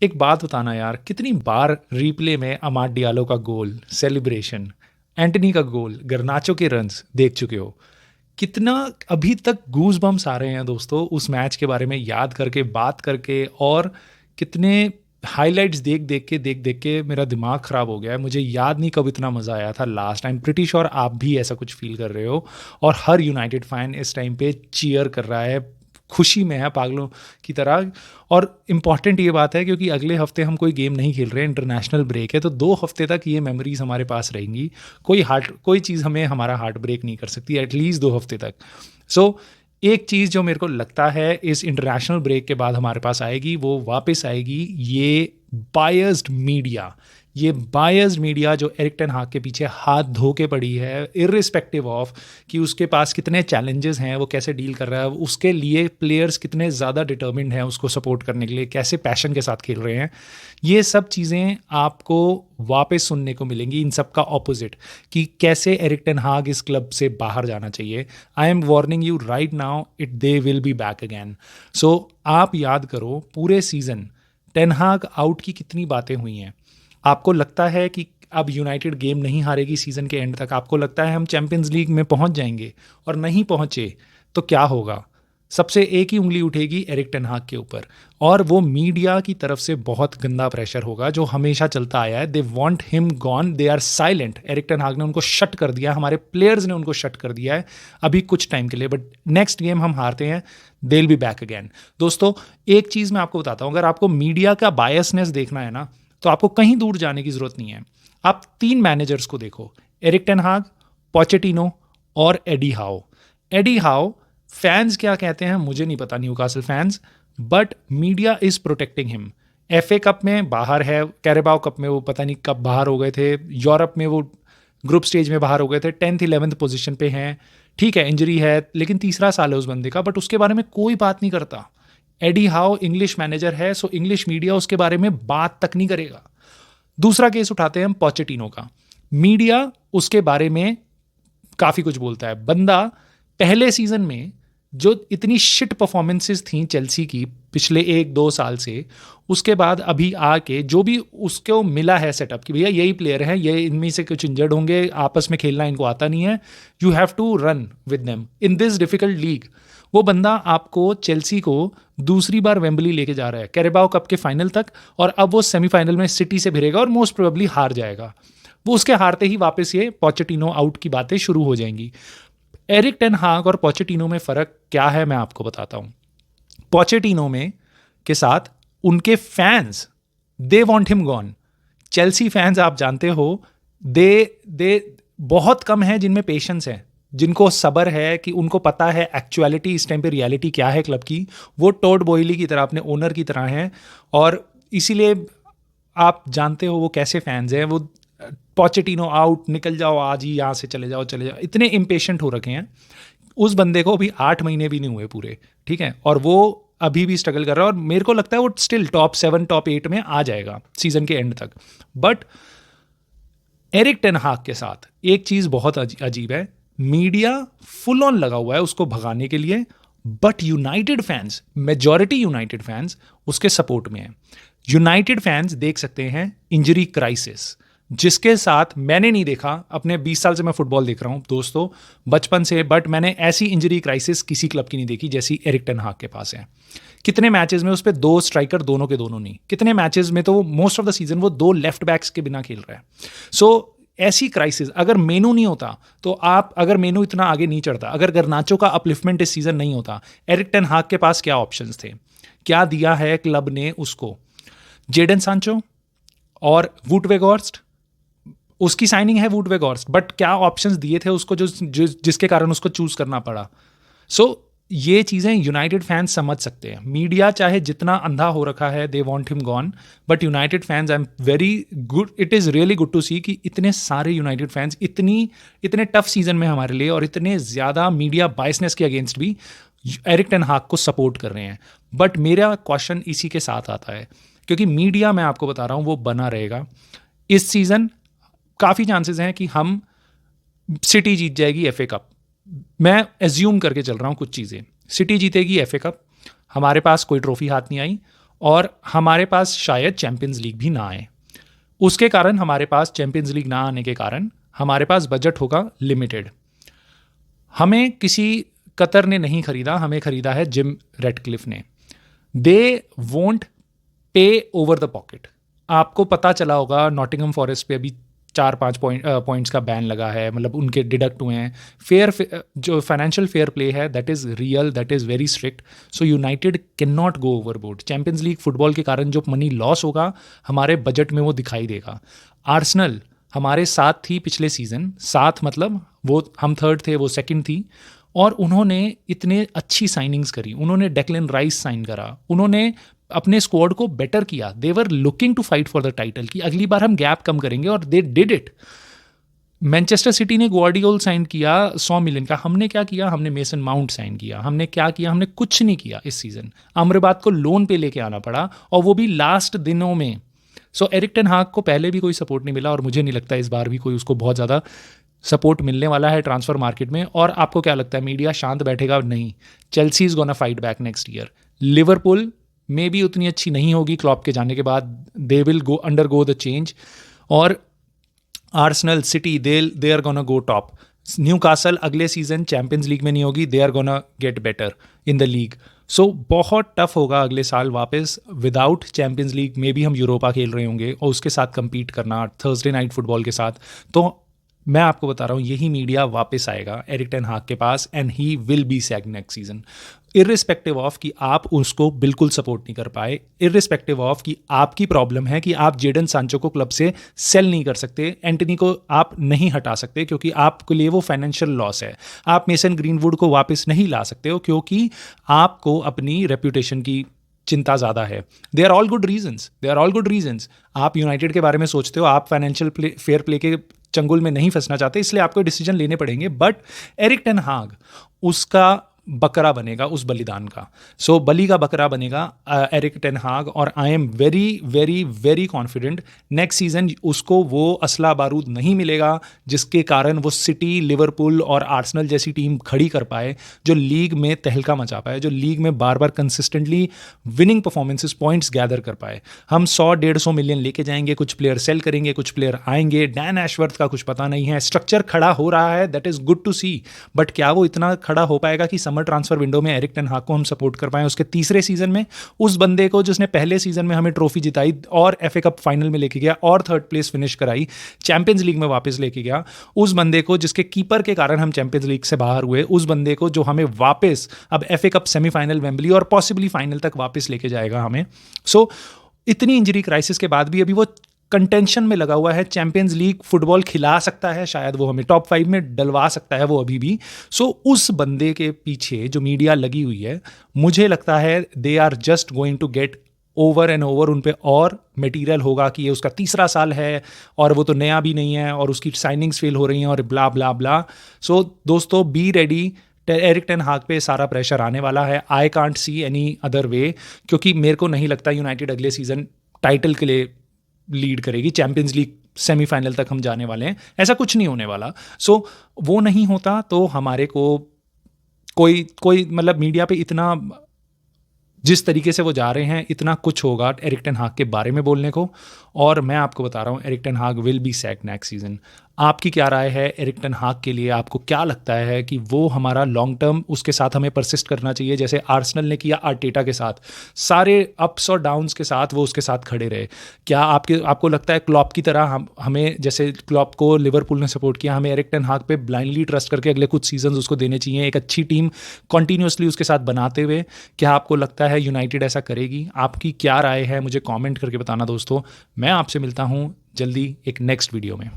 एक बात बताना यार, कितनी बार रीप्ले में अमाड डियालो का गोल, सेलिब्रेशन, एंटनी का गोल, गर्नाचो के रन्स देख चुके हो? कितना अभी तक गूज बम्स आ रहे हैं दोस्तों उस मैच के बारे में याद करके, बात करके, और कितने हाइलाइट्स देख देख के मेरा दिमाग ख़राब हो गया है। मुझे याद नहीं कब इतना मज़ा आया था लास्ट टाइम। प्रिटी श्योर आप भी ऐसा कुछ फील कर रहे हो, और हर यूनाइटेड फैन इस टाइम पे चीयर कर रहा है, खुशी में है पागलों की तरह। और इम्पॉर्टेंट ये बात है क्योंकि अगले हफ्ते हम कोई गेम नहीं खेल रहे हैं, इंटरनेशनल ब्रेक है, तो 2 हफ्ते तक ये मेमोरीज हमारे पास रहेंगी। कोई चीज़ हमें हमारा हार्ट ब्रेक नहीं कर सकती एटलीस्ट 2 हफ्ते तक। सो एक चीज़ जो मेरे को लगता है इस इंटरनेशनल ब्रेक के बाद हमारे पास आएगी, वो वापस आएगी, ये बायस्ड मीडिया। ये बायस्ड मीडिया जो एरिक टेन हाग के पीछे हाथ धो के पड़ी है, इर्रिस्पेक्टिव ऑफ कि उसके पास कितने चैलेंजेस हैं, वो कैसे डील कर रहा है, उसके लिए प्लेयर्स कितने ज़्यादा डिटर्मिन्ड हैं उसको सपोर्ट करने के लिए, कैसे पैशन के साथ खेल रहे हैं। ये सब चीज़ें आपको वापस सुनने को मिलेंगी, इन सब का ऑपोजिट, कि कैसे एरिक टेन हाग इस क्लब से बाहर जाना चाहिए। I am warning you right now, they will be back again. So आप याद करो पूरे सीज़न टेन हाग आउट की कितनी बातें हुई हैं। आपको लगता है कि अब यूनाइटेड गेम नहीं हारेगी सीज़न के एंड तक? आपको लगता है हम चैंपियंस लीग में पहुंच जाएंगे? और नहीं पहुंचे तो क्या होगा? सबसे एक ही उंगली उठेगी एरिक टेन हाग के ऊपर, और वो मीडिया की तरफ से बहुत गंदा प्रेशर होगा जो हमेशा चलता आया है। They want him gone, they are silent. Erik ten Hag ने उनको शट कर दिया, हमारे प्लेयर्स ने उनको शट कर दिया है अभी कुछ टाइम के लिए, बट नेक्स्ट गेम हम हारते हैं, दे विल बी बैक अगैन। दोस्तों एक चीज़ मैं आपको बताता हूँ, अगर आपको मीडिया का बायसनेस देखना है ना, तो आपको कहीं दूर जाने की ज़रूरत नहीं है। आप 3 मैनेजर्स को देखो, एरिक टेन हाग, पोचेटिनो और Eddie Howe. Eddie Howe, fans क्या कहते हैं मुझे नहीं पता, Newcastle fans, but media is protecting him. FA cup में बाहर है, कैरेबाओ कप में वो पता नहीं कब बाहर हो गए थे, यूरोप में वो ग्रुप स्टेज में बाहर हो गए थे, 10th 11th पोजीशन पे हैं। ठीक है इंजरी है, लेकिन तीसरा साल है उस बंदे का, बट उसके बारे में कोई बात नहीं करता। एडी हाउ इंग्लिश मैनेजर है, सो इंग्लिश मीडिया उसके बारे में बात तक नहीं करेगा। दूसरा केस उठाते हैं हम पोचेटिनो का, मीडिया उसके बारे में काफ़ी कुछ बोलता है। बंदा पहले सीजन में जो इतनी शिट परफॉर्मेंसेस थी चेल्सी की पिछले 1-2 साल से, उसके बाद अभी आके जो भी उसको मिला है सेटअप कि भैया यही प्लेयर हैं, ये इनमें से कुछ इंजर्ड होंगे, आपस में खेलना इनको आता नहीं है, you have to run with them in this difficult league. वो बंदा आपको चेल्सी को दूसरी बार वेम्बली लेके जा रहा है, कैरेबाओ कप के फाइनल तक, और अब वो सेमीफाइनल में सिटी से भिड़ेगा और मोस्ट प्रोबेबली हार जाएगा। वो उसके हारते ही वापस ये पोचेटिनो आउट की बातें शुरू हो जाएंगी। एरिक टेन हाग और पोचेटिनो में फ़र्क क्या है मैं आपको बताता हूँ। पोचेटिनो में के साथ उनके फैंस, दे want him gone. Chelsea fans आप जानते हो, दे बहुत कम है जिनमें पेशेंस है, जिनको सब्र है, कि उनको पता है एक्चुअलिटी इस टाइम पे रियलिटी क्या है क्लब की। वो टोड बॉयली की तरह, अपने ओनर की तरह हैं, और इसीलिए आप जानते हो वो कैसे फैंस हैं। वो पोचेटिनो आउट, निकल जाओ आज ही यहाँ से, चले जाओ चले जाओ, इतने इम्पेशेंट हो रखे हैं। उस बंदे को अभी 8 महीने भी नहीं हुए पूरे, ठीक है, और वो अभी भी स्ट्रगल कर रहा है, और मेरे को लगता है वो स्टिल टॉप 7 टॉप 8 में आ जाएगा सीजन के एंड तक। बट एरिक टेन हाग के साथ एक चीज़ बहुत अजीब है, मीडिया फुल ऑन लगा हुआ है उसको भगाने के लिए, but United fans, majority United fans उसके सपोर्ट में है। यूनाइटेड फैंस देख सकते हैं इंजरी क्राइसिस, जिसके साथ मैंने नहीं देखा, अपने 20 साल से मैं फुटबॉल देख रहा हूँ दोस्तों, बचपन से, बट मैंने ऐसी इंजरी क्राइसिस किसी क्लब की नहीं देखी जैसी एरिक टेन हाग के पास है। कितने मैचेस में उस पर 2 स्ट्राइकर, दोनों के दोनों नहीं, कितने मैचेस में तो मोस्ट ऑफ द सीजन वो 2 लेफ्ट बैक्स के बिना खेल रहा है। सो ऐसी क्राइसिस, अगर मेनू नहीं होता तो अगर मेनू इतना आगे नहीं चढ़ता, अगर गर्नाचो का अपलिफ्टमेंट इस सीजन नहीं होता, एरिक टेन हाग के पास क्या ऑप्शंस थे? क्या दिया है क्लब ने उसको? जेडन सांचो और वुड वेगोर्स्ट, उसकी साइनिंग है वुड वेगोर्स्ट, बट क्या ऑप्शंस दिए थे उसको जिसके कारण उसको चूज करना पड़ा? सो ये चीज़ें यूनाइटेड फैंस समझ सकते हैं। मीडिया चाहे जितना अंधा हो रखा है, they want him gone, but United fans, I am very good, it is really good to see कि इतने सारे यूनाइटेड फैंस इतने टफ सीजन में हमारे लिए, और इतने ज़्यादा मीडिया बायसनेस के अगेंस्ट भी एरिक टेन हाग को सपोर्ट कर रहे हैं। बट मेरा क्वेश्चन इसी के साथ आता है, क्योंकि मीडिया, मैं आपको बता रहा हूँ, वो बना रहेगा इस सीज़न। काफ़ी चांसेस हैं कि हम सिटी जीत जाएगी एफए कप, मैं एज्यूम करके चल रहा हूँ कुछ चीज़ें। सिटी जीतेगी एफए कप, हमारे पास कोई ट्रॉफी हाथ नहीं आई, और हमारे पास शायद चैम्पियंस लीग भी ना आए। उसके कारण हमारे पास चैम्पियंस लीग ना आने के कारण हमारे पास बजट होगा लिमिटेड। हमें किसी कतर ने नहीं खरीदा, हमें खरीदा है जिम रेडक्लिफ ने। दे वोंट पे ओवर द पॉकेट। आपको पता चला होगा नॉटिंघम फॉरेस्ट पे अभी 4-5 पॉइंट्स का बैन लगा है, मतलब उनके डिडक्ट हुए हैं। जो फाइनेंशियल फेयर प्ले है that is real, that is very strict. So United can not go overboard. Champions league football के कारण जो मनी लॉस होगा हमारे बजट में वो दिखाई देगा। आर्सेनल हमारे साथ थी पिछले सीज़न, साथ मतलब वो हम थर्ड थे, वो सेकंड थी, और उन्होंने इतने अच्छी साइनिंग्स करी। उन्होंने डेक्लन राइस साइन करा, उन्होंने अपने स्क्वाड को बेटर किया। They were looking to fight for the title कि अगली बार हम गैप कम करेंगे, और they did it. Manchester City ने ग्वार्डियोल साइन किया 100 मिलियन का। हमने क्या किया? हमने मेसन माउंट साइन किया। हमने क्या किया? हमने कुछ नहीं किया इस सीज़न। अमराबाद को लोन पे लेके आना पड़ा, और वो भी लास्ट दिनों में। सो एरिक टेन हाग को पहले भी कोई सपोर्ट नहीं मिला, और मुझे नहीं लगता इस बार भी कोई उसको बहुत ज़्यादा सपोर्ट मिलने वाला है ट्रांसफर मार्केट में। और आपको क्या लगता है, मीडिया शांत बैठेगा? नहीं। Chelsea is gonna fight back next year. Liverpool में भी उतनी अच्छी नहीं होगी क्लॉप के जाने के बाद। They will go undergo the change. और Arsenal, City, they are gonna go top. Newcastle अगले सीजन चैंपियंस लीग में नहीं होगी, they are gonna get better in the league. So बहुत टफ होगा अगले साल वापस विदाउट चैंपियंस लीग में भी हम यूरोपा खेल रहे होंगे, और उसके साथ compete करना थर्सडे नाइट फुटबॉल के साथ। तो मैं आपको बता रहा हूँ यही मीडिया वापस आएगा एरिक टेन हाग के पास, and he will be sack next season. Irrespective of कि आप उसको बिल्कुल सपोर्ट नहीं कर पाए, इर्रिस्पेक्टिव ऑफ कि आपकी प्रॉब्लम है कि आप जेडन सांचो को क्लब से सेल नहीं कर सकते, एंटनी को आप नहीं हटा सकते क्योंकि आपके लिए वो फाइनेंशियल लॉस है। आप मेसन ग्रीनवुड को वापस नहीं ला सकते हो क्योंकि आपको अपनी रेपुटेशन की चिंता ज़्यादा है। They are all good reasons, they are all good reasons. आप यूनाइटेड के बारे में सोचते हो, आप फाइनेंशियल फेयर प्ले के चंगुल में नहीं फंसना चाहते, इसलिए आपको डिसीजन लेने पड़ेंगे। बट एरिक टेन हाग उसका बकरा बनेगा उस बलिदान का। सो बलि का बकरा बनेगा एरिक टेन हाग, और आई am very very very confident next season उसको वो असला बारूद नहीं मिलेगा जिसके कारण वो सिटी, लिवरपूल और आर्सेनल जैसी टीम खड़ी कर पाए, जो लीग में तहलका मचा पाए, जो लीग में बार बार consistently winning performances, points gather कर पाए। हम 100-150 मिलियन लेके जाएंगे, कुछ प्लेयर सेल करेंगे, कुछ प्लेयर आएंगे। डैन एशवर्थ का कुछ पता नहीं है। स्ट्रक्चर खड़ा हो रहा है, that is good to see, but क्या वो इतना खड़ा हो पाएगा कि समर ट्रांसफर विंडो में एरिक टेन हाग को हम सपोर्ट कर पाएं उसके तीसरे सीजन में? उस बंदे को जिसने पहले सीजन में हमें ट्रॉफी जिताई और एफए कप फाइनल में लेके गया और थर्ड प्लेस फिनिश कराई, चैंपियंस लीग में वापस लेके गया, उस बंदे को जिसके कीपर के कारण हम चैंपियंस लीग से बाहर हुए, उस बंदे को जो हमें वापस अब एफए कप सेमीफाइनल, वेम्बली और पॉसिबली फाइनल तक वापस लेके जाएगा हमें। सो इतनी इंजरी क्राइसिस के बाद भी अभी वो कंटेंशन में लगा हुआ है। चैंपियंस लीग फुटबॉल खिला सकता है, शायद वो हमें टॉप 5 में डलवा सकता है वो अभी भी। सो उस बंदे के पीछे जो मीडिया लगी हुई है, मुझे लगता है they are just going to get over and over. उन पे और मटेरियल होगा कि ये उसका तीसरा साल है और वो तो नया भी नहीं है और उसकी साइनिंग्स फेल हो रही हैं और ब्ला ब्ला ब्ला। सो दोस्तों, बी रेडी। एरिक टेन हाग पे सारा प्रेशर आने वाला है। I can't see any other way, क्योंकि मेरे को नहीं लगता यूनाइटेड अगले सीजन टाइटल के लिए लीड करेगी। चैंपियंस लीग सेमीफाइनल तक हम जाने वाले हैं, ऐसा कुछ नहीं होने वाला। सो वो नहीं होता तो हमारे को कोई मतलब मीडिया पे इतना, जिस तरीके से वो जा रहे हैं, इतना कुछ होगा एरिक टेन हाग के बारे में बोलने को। और मैं आपको बता रहा हूँ Erik ten Hag will be sack next season. आपकी क्या राय है एरिक टेन हाग के लिए? आपको क्या लगता है कि वो हमारा लॉन्ग टर्म उसके साथ हमें परसिस्ट करना चाहिए जैसे आर्सेनल ने किया आर्टेटा के साथ? सारे अप्स और डाउन्स के साथ वो उसके साथ खड़े रहे। क्या आपको लगता है क्लॉप की तरह हमें, जैसे क्लॉप को लिवरपूल ने सपोर्ट किया, हमें एरिक टेन हाग पे ब्लाइंडली ट्रस्ट करके अगले कुछ सीजन उसको देने चाहिए, एक अच्छी टीम कॉन्टीन्यूसली उसके साथ बनाते हुए? क्या आपको लगता है यूनाइटेड ऐसा करेगी? आपकी क्या राय है मुझे कॉमेंट करके बताना दोस्तों। मैं आपसे मिलता हूँ जल्दी एक नेक्स्ट वीडियो में।